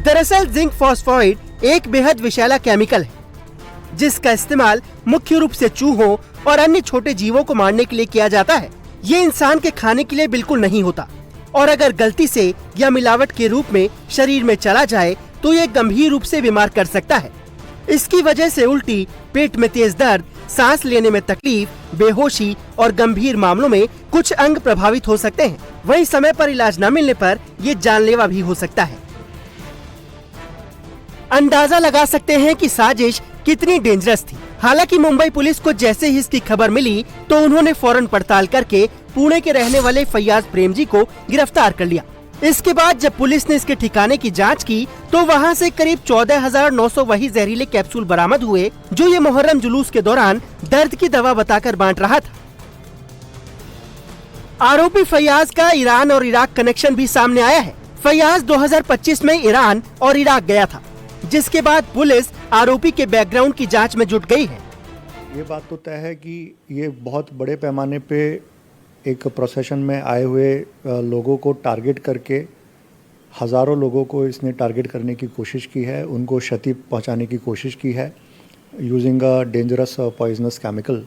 दरअसल जिंक फॉस्फाइड एक बेहद विषैला केमिकल है, जिसका इस्तेमाल मुख्य रूप से चूहों और अन्य छोटे जीवों को मारने के लिए किया जाता है। ये इंसान के खाने के लिए बिल्कुल नहीं होता और अगर गलती से या मिलावट के रूप में शरीर में चला जाए तो ये गंभीर रूप से बीमार कर सकता है। इसकी वजह से उल्टी, पेट में तेज दर्द, सांस लेने में तकलीफ, बेहोशी और गंभीर मामलों में कुछ अंग प्रभावित हो सकते हैं। वहीं समय पर इलाज न मिलने पर ये जानलेवा भी हो सकता है। अंदाजा लगा सकते हैं कि साजिश कितनी डेंजरस थी। हालांकि मुंबई पुलिस को जैसे ही इसकी खबर मिली तो उन्होंने फौरन पड़ताल करके पुणे के रहने वाले फैयाज प्रेमजी को गिरफ्तार कर लिया। इसके बाद जब पुलिस ने इसके ठिकाने की जांच की तो वहां से करीब 14,900 वही जहरीले कैप्सूल बरामद हुए, जो ये मुहर्रम जुलूस के दौरान दर्द की दवा बताकर बांट रहा था। आरोपी फैयाज का ईरान और इराक कनेक्शन भी सामने आया है। फैयाज 2025 में ईरान और इराक गया था, जिसके बाद पुलिस आरोपी के बैकग्राउंड की जांच में जुट गई है। ये बात तो तय है कि ये बहुत बड़े पैमाने पे एक प्रोसेशन में आए हुए लोगों को टारगेट करके हज़ारों लोगों को इसने टारगेट करने की कोशिश की है, उनको क्षति पहुंचाने की कोशिश की है using a dangerous poisonous chemical.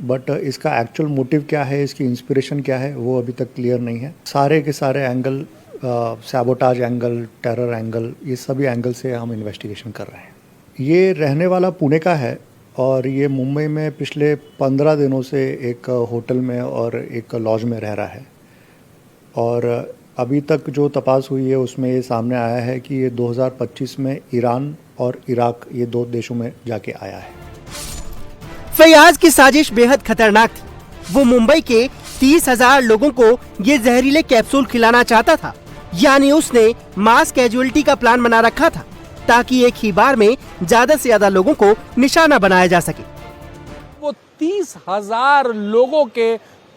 But इसका एक्चुअल मोटिव क्या है, इसकी इंस्पिरेशन क्या है, वो अभी तक क्लियर नहीं है। सारे के सारे angle, sabotage angle, terror angle, ये सभी एंगल से हम इन्वेस्टिगेशन कर रहे हैं। ये रहने वाला पुणे का है और ये मुंबई में पिछले 15 दिनों से एक होटल में और एक लॉज में रह रहा है और अभी तक जो तपास हुई है उसमें ये सामने आया है कि ये 2025 में ईरान और इराक, ये 2 देशों में जाके आया है। फैयाज की साजिश बेहद खतरनाक थी। वो मुंबई के 30,000 लोगों को ये जहरीले कैप्सूल खिलाना चाहता था, यानी उसने मास कैजुअलिटी का प्लान बना रखा था ताकि एक ही बार में ज्यादा से ज्यादा लोगों को निशाना बनाया जा सके। वो 30,000 लोगों के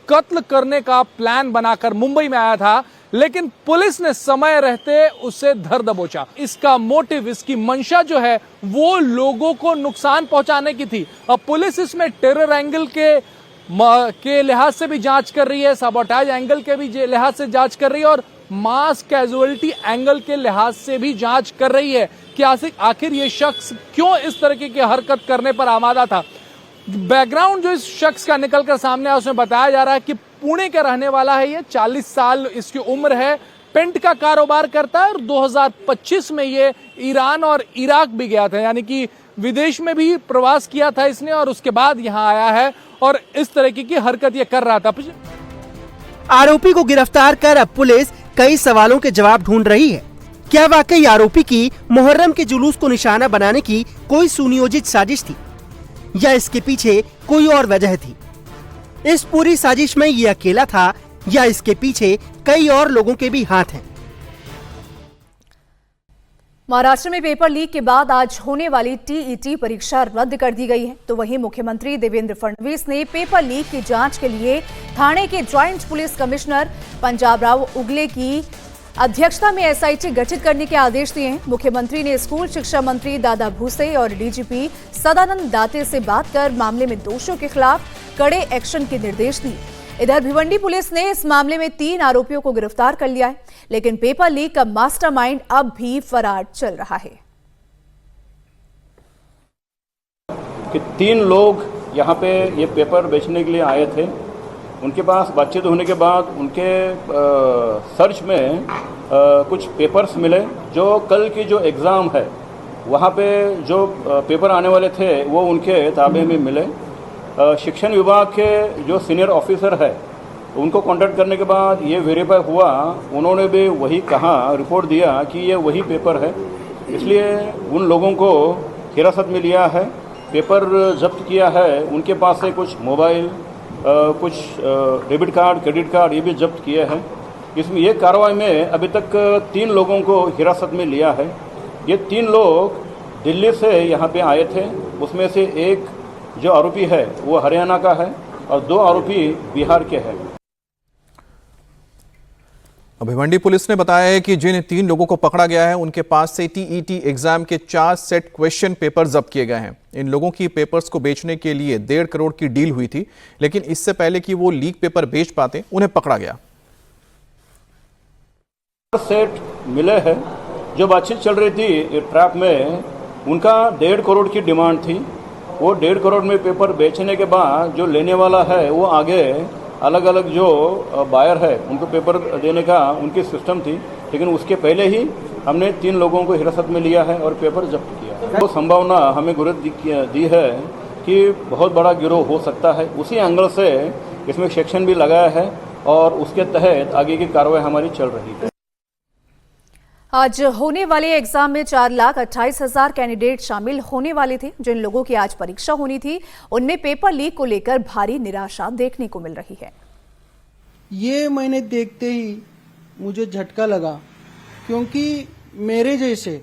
कत्ल करने का प्लान बनाकर मुंबई में आया था, लेकिन पुलिस ने समय रहते उसे धर दबोचा। इसका मोटिव, इसकी मंशा जो है वो लोगों को नुकसान पहुंचाने की थी। अब पुलिस इसमें टेरर एंगल के लिहाज से भी जांच कर रही है, साबोटाज एंगल के भी लिहाज से जांच कर रही है और मास कैजुअलिटी एंगल के लिहाज से भी जांच कर रही है कि आखिर ये शख्स क्यों इस तरीके की हरकत करने पर आमादा था। बैकग्राउंड जो इस शख्स का निकलकर सामने आया उसमें बताया जा रहा है कि पुणे का रहने वाला है, ये 40 साल इसकी उम्र है, पेंट का कारोबार करता है और 2025 में ये ईरान और इराक भी गया था, यानी कि विदेश में भी प्रवास किया था इसने और उसके बाद यहाँ आया है और इस तरीके की हरकत ये कर रहा था। आरोपी को गिरफ्तार कर अब पुलिस कई सवालों के जवाब ढूंढ रही है। क्या वाकई आरोपी की मुहर्रम के जुलूस को निशाना बनाने की कोई सुनियोजित साजिश थी या इसके पीछे कोई और वजह थी? इस पूरी साजिश में ये अकेला था या इसके पीछे कई और लोगों के भी हाथ हैं? महाराष्ट्र में पेपर लीक के बाद आज होने वाली टीईटी परीक्षा रद्द कर दी गई है। तो वहीं मुख्यमंत्री देवेंद्र फडणवीस ने पेपर लीक की जांच के लिए ठाणे के ज्वाइंट पुलिस कमिश्नर पंजाबराव उगले की अध्यक्षता में एसआईटी गठित करने के आदेश दिए हैं। मुख्यमंत्री ने स्कूल शिक्षा मंत्री दादा भूसे और डीजीपी सदानंद दाते से बात कर मामले में दोषियों के खिलाफ कड़े एक्शन के निर्देश दिए। इधर भिवंडी पुलिस ने इस मामले में 3 आरोपियों को गिरफ्तार कर लिया है, लेकिन पेपर लीक का मास्टरमाइंड अब भी फरार चल रहा है। कि 3 लोग यहाँ पे ये पेपर बेचने के लिए आए थे। उनके पास बातचीत होने के बाद उनके सर्च में कुछ पेपर्स मिले जो कल की जो एग्ज़ाम है वहाँ पे जो पेपर आने वाले थे वो उनके ताबे में मिले। शिक्षण विभाग के जो सीनियर ऑफिसर है उनको कांटेक्ट करने के बाद ये वेरीफाई हुआ, उन्होंने भी वही कहा, रिपोर्ट दिया कि ये वही पेपर है। इसलिए उन लोगों को हिरासत में लिया है, पेपर जब्त किया है। उनके पास से कुछ मोबाइल, कुछ डेबिट कार्ड, क्रेडिट कार्ड ये भी जब्त किए हैं। इसमें ये कार्रवाई में अभी तक 3 लोगों को हिरासत में लिया है। ये 3 लोग दिल्ली से यहाँ पे आए थे। उसमें से एक जो आरोपी है वो हरियाणा का है और 2 आरोपी बिहार के हैं। भिवंडी पुलिस ने बताया है कि जिन 3 लोगों को पकड़ा गया है उनके पास से टीईटी एग्जाम के 4 सेट क्वेश्चन पेपर जब्त किए गए हैं। इन लोगों की पेपर्स को बेचने के लिए 1.5 करोड़ की डील हुई थी, लेकिन इससे पहले कि वो लीक पेपर बेच पाते उन्हें पकड़ा गया। सेट मिले हैं। जो बातचीत चल रही थी ट्रैप में, उनका 1.5 करोड़ की डिमांड थी। वो 1.5 करोड़ में पेपर बेचने के बाद जो लेने वाला है वो आगे अलग अलग जो बायर है उनको पेपर देने का उनकी सिस्टम थी, लेकिन उसके पहले ही हमने 3 लोगों को हिरासत में लिया है और पेपर जब्त किया है। वो संभावना हमें गुरज दी है कि बहुत बड़ा गिरोह हो सकता है। उसी एंगल से इसमें सेक्शन भी लगाया है और उसके तहत आगे की कार्रवाई हमारी चल रही है। आज होने वाले एग्जाम में 4,28,000 कैंडिडेट शामिल होने वाले थे। जिन लोगों की आज परीक्षा होनी थी उनमें पेपर लीक को लेकर भारी निराशा देखने को मिल रही है। ये मैंने देखते ही मुझे झटका लगा, क्योंकि मेरे जैसे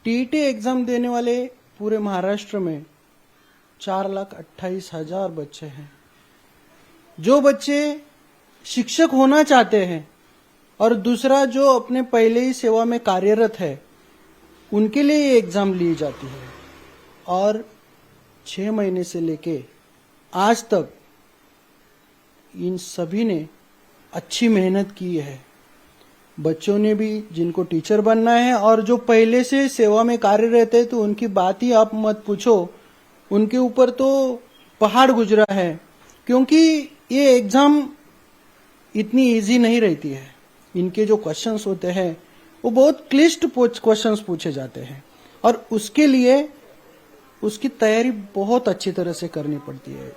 टीईटी एग्जाम देने वाले पूरे महाराष्ट्र में 4,28,000 बच्चे हैं। जो बच्चे शिक्षक होना चाहते हैं और दूसरा जो अपने पहले ही सेवा में कार्यरत है, उनके लिए ये एग्जाम ली जाती है। और 6 महीने से लेके आज तक इन सभी ने अच्छी मेहनत की है। बच्चों ने भी, जिनको टीचर बनना है और जो पहले से सेवा में कार्यरत है, तो उनकी बात ही आप मत पूछो। उनके ऊपर तो पहाड़ गुजरा है, क्योंकि ये एग्जाम इतनी इजी नहीं रहती है। इनके जो क्वेश्चंस होते हैं वो बहुत क्लिष्ट क्वेश्चंस पूछे जाते हैं और उसके लिए उसकी तैयारी बहुत अच्छी तरह से करनी पड़ती है।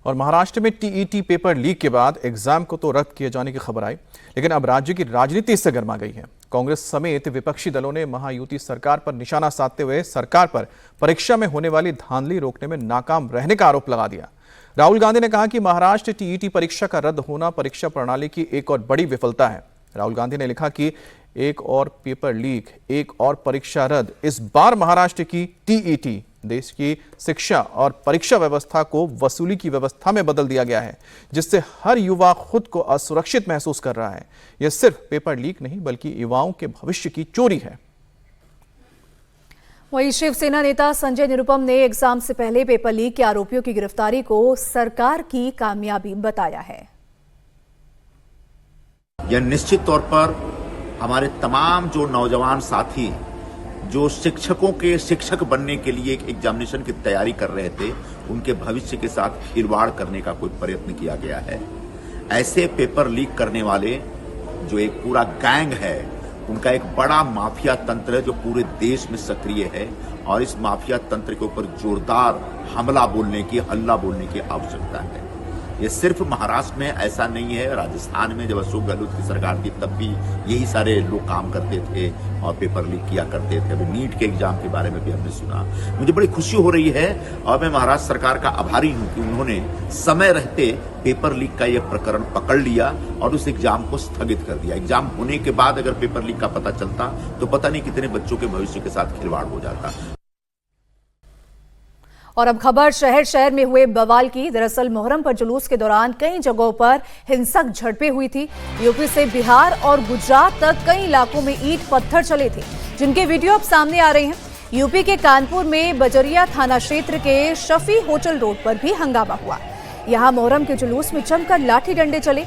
और महाराष्ट्र में टीईटी पेपर लीक के बाद एग्जाम को तो रद्द किए जाने की खबर आई, लेकिन अब राज्य की राजनीति इससे गर्मा गई है। कांग्रेस समेत विपक्षी दलों ने महायुति सरकार पर निशाना साधते हुए सरकार पर परीक्षा में होने वाली धांधली रोकने में नाकाम रहने का आरोप लगा दिया। राहुल गांधी ने कहा कि महाराष्ट्र टीईटी परीक्षा का रद्द होना परीक्षा प्रणाली की एक और बड़ी विफलता है। राहुल गांधी ने लिखा कि एक और पेपर लीक, एक और परीक्षा रद्द, इस बार महाराष्ट्र की टीईटी देश की शिक्षा और परीक्षा व्यवस्था को वसूली की व्यवस्था में बदल दिया गया है, जिससे हर युवा खुद को असुरक्षित महसूस कर रहा है। यह सिर्फ पेपर लीक नहीं बल्कि युवाओं के भविष्य की चोरी है। वहीं शिवसेना नेता संजय निरुपम ने एग्जाम से पहले पेपर लीक के आरोपियों की गिरफ्तारी को सरकार की कामयाबी बताया है। यह निश्चित तौर पर हमारे तमाम जो नौजवान साथी जो शिक्षकों के शिक्षक बनने के लिए एक एग्जामिनेशन की तैयारी कर रहे थे, उनके भविष्य के साथ खिलवाड़ करने का कोई प्रयत्न किया गया है। ऐसे पेपर लीक करने वाले जो एक पूरा गैंग है, उनका एक बड़ा माफिया तंत्र है जो पूरे देश में सक्रिय है और इस माफिया तंत्र के ऊपर जोरदार हल्ला बोलने की आवश्यकता है। ये सिर्फ महाराष्ट्र में ऐसा नहीं है, राजस्थान में जब अशोक गहलोत की सरकार थी तब भी यही सारे लोग काम करते थे और पेपर लीक किया करते थे। अभी नीट के एग्जाम के बारे में भी हमने सुना। मुझे बड़ी खुशी हो रही है और मैं महाराष्ट्र सरकार का आभारी हूं कि उन्होंने समय रहते पेपर लीक का यह प्रकरण पकड़ लिया और उस एग्जाम को स्थगित कर दिया। एग्जाम होने के बाद अगर पेपर लीक का पता चलता तो पता नहीं कितने बच्चों के भविष्य के साथ खिलवाड़ हो जाता। और अब खबर शहर शहर में हुए बवाल की। दरअसल मुहर्रम पर जुलूस के दौरान कई जगहों पर हिंसक झड़पें हुई थी। यूपी से बिहार और गुजरात तक कई इलाकों में ईंट पत्थर चले थे, जिनके वीडियो अब सामने आ रहे हैं। यूपी के कानपुर में बजरिया थाना क्षेत्र के शफी होटल रोड पर भी हंगामा हुआ। यहां मुहर्रम के जुलूस में जमकर लाठी डंडे चले।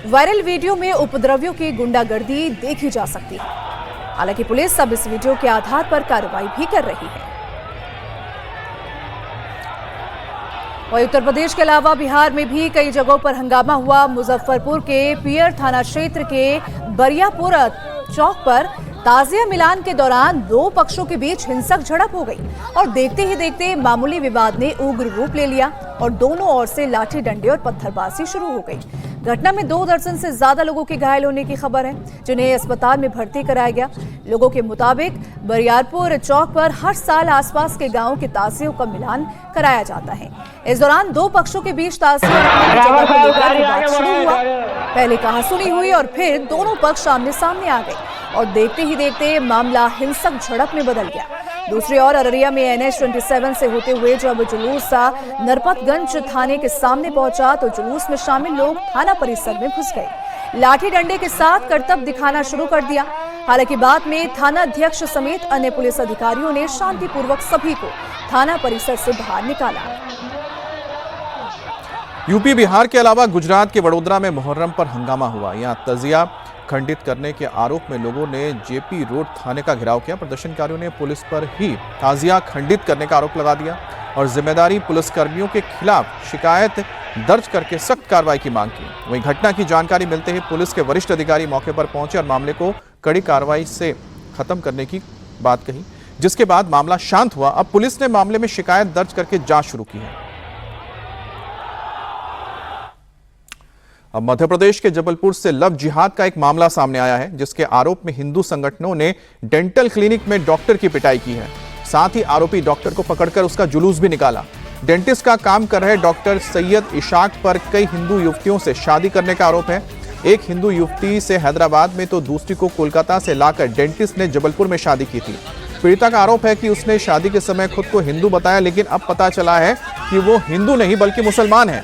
वायरल वीडियो में उपद्रवियों की गुंडागर्दी देखी जा सकती है। हालांकि पुलिस अब इस वीडियो के आधार पर कार्रवाई भी कर रही है। वहीं उत्तर प्रदेश के अलावा बिहार में भी कई जगहों पर हंगामा हुआ। मुजफ्फरपुर के पियर थाना क्षेत्र के बरियापुर चौक पर ताजिया मिलान के दौरान दो पक्षों के बीच हिंसक झड़प हो गई और देखते ही देखते मामूली विवाद ने उग्र रूप ले लिया और दोनों ओर से लाठी डंडे और पत्थरबाजी शुरू हो गई। घटना में 2 दर्जन से ज्यादा लोगों के घायल होने की खबर है, जिन्हें अस्पताल में भर्ती कराया गया। लोगों के मुताबिक बरियारपुर चौक पर हर साल आसपास के गांवों के ताजियों का मिलान कराया जाता है। इस दौरान दो पक्षों के बीच ताजिया शुरू हुआ। पहले कहासुनी हुई और फिर दोनों पक्ष आमने सामने आ गए और देखते ही देखते मामला हिंसक झड़प में बदल गया। दूसरी ओर अररिया में NH-27 से होते हुए जब जुलूस नरपतगंज थाने के सामने पहुंचा तो जुलूस में शामिल लोग थाना परिसर में घुस गए। लाठी डंडे के साथ करतब दिखाना शुरू कर दिया। हालांकि बाद में थाना अध्यक्ष समेत अन्य पुलिस अधिकारियों ने शांतिपूर्वक सभी को थाना परिसर से बाहर निकाला। यूपी बिहार के अलावा गुजरात के वडोदरा में मुहर्रम पर हंगामा हुआ। यहां तजिया खंडित करने के आरोप में लोगों ने जेपी रोड थाने का घेराव किया। प्रदर्शनकारियों ने पुलिस पर ही ताजिया खंडित करने का आरोप लगा दिया और जिम्मेदारी पुलिसकर्मियों के खिलाफ शिकायत दर्ज करके सख्त कार्रवाई की मांग की। वहीं घटना की जानकारी मिलते ही पुलिस के वरिष्ठ अधिकारी मौके पर पहुंचे और मामले को कड़ी कार्रवाई से खत्म करने की बात कही, जिसके बाद मामला शांत हुआ। अब पुलिस ने मामले में शिकायत दर्ज करके जांच शुरू की है। अब मध्य प्रदेश के जबलपुर से लव जिहाद का एक मामला सामने आया है, जिसके आरोप में हिंदू संगठनों ने डेंटल क्लिनिक में डॉक्टर की पिटाई की है। साथ ही आरोपी डॉक्टर को पकड़कर उसका जुलूस भी निकाला। डेंटिस्ट का काम कर रहे डॉक्टर सैयद इशाक पर कई हिंदू युवतियों से शादी करने का आरोप है। एक हिंदू युवती से हैदराबाद में तो दूसरी को कोलकाता से लाकर डेंटिस्ट ने जबलपुर में शादी की थी। पीड़िता का आरोप है कि उसने शादी के समय खुद को हिंदू बताया, लेकिन अब पता चला है कि वो हिंदू नहीं बल्कि मुसलमान है।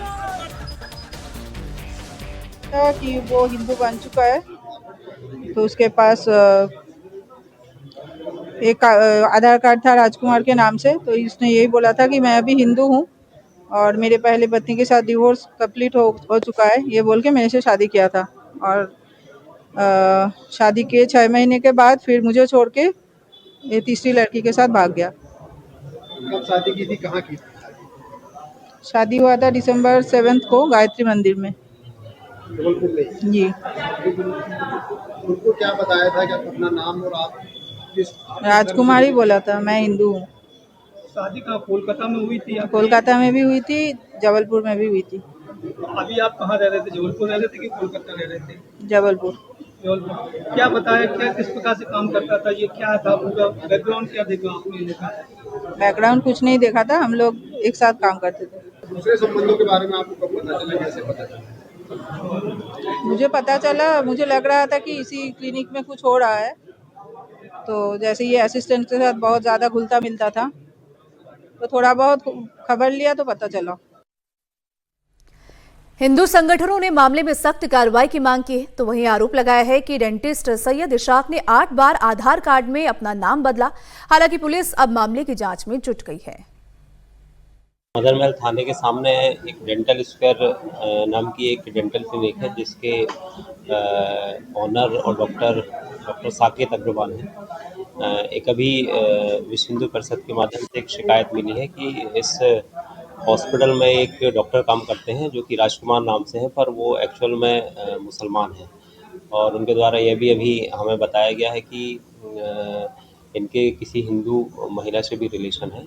कि वो हिंदू बन चुका है, तो उसके पास एक आधार कार्ड था राजकुमार के नाम से, तो इसने यही बोला था कि मैं अभी हिंदू हूँ और मेरे पहले पत्नी के साथ डिवोर्स कंप्लीट हो चुका है, ये बोल के मेरे से शादी किया था। और शादी के 6 महीने के बाद फिर मुझे छोड़ के ये तीसरी लड़की के साथ भाग गया। कब शादी की थी, कहाँ की थी? शादी हुआ था दिसंबर 7 को गायत्री मंदिर में। जी। उनको क्या बताया था कि अपना नाम और आप किस? राजकुमार ही बोला था, मैं हिंदू हूँ। शादी कहाँ, कोलकाता में हुई थी? कोलकाता में भी हुई थी, जबलपुर में भी हुई थी। अभी आप कहाँ रह रहे थे, जबलपुर रह रहे थे कि कोलकाता रह रहे थे? जबलपुर। क्या बताया, क्या किस प्रकार से काम करता था, ये क्या था, पूरा बैकग्राउंड क्या देखा आपने? देखा बैकग्राउंड कुछ नहीं देखा था, हम लोग एक साथ काम करते थे। दूसरे संबंधों के बारे में आपको कब पता चला, कैसे पता चला? मुझे पता चला, मुझे लग रहा था कि इसी क्लिनिक में कुछ हो रहा है, तो जैसे ये असिस्टेंट के साथ बहुत ज़्यादा घुलता मिलता था, तो थोड़ा बहुत खबर लिया तो पता चला। हिंदू संगठनों ने मामले में सख्त कार्रवाई की मांग की है, तो वहीं आरोप लगाया है कि डेंटिस्ट सैयद इशाक ने 8 बार आधार कार्ड में अपना नाम बदला। हालांकि पुलिस अब मामले की जांच में जुट गई है। मदरमहल थाने के सामने एक डेंटल स्क्वायर नाम की एक डेंटल क्लिनिक है, जिसके ऑनर और डॉक्टर साकेत अग्रवाल हैं। एक अभी विश्व हिंदू परिषद के माध्यम से एक शिकायत मिली है कि इस हॉस्पिटल में एक डॉक्टर काम करते हैं जो कि राजकुमार नाम से हैं, पर वो एक्चुअल में मुसलमान हैं। और उनके द्वारा यह भी अभी हमें बताया गया है कि इनके किसी हिंदू महिला से भी रिलेशन है।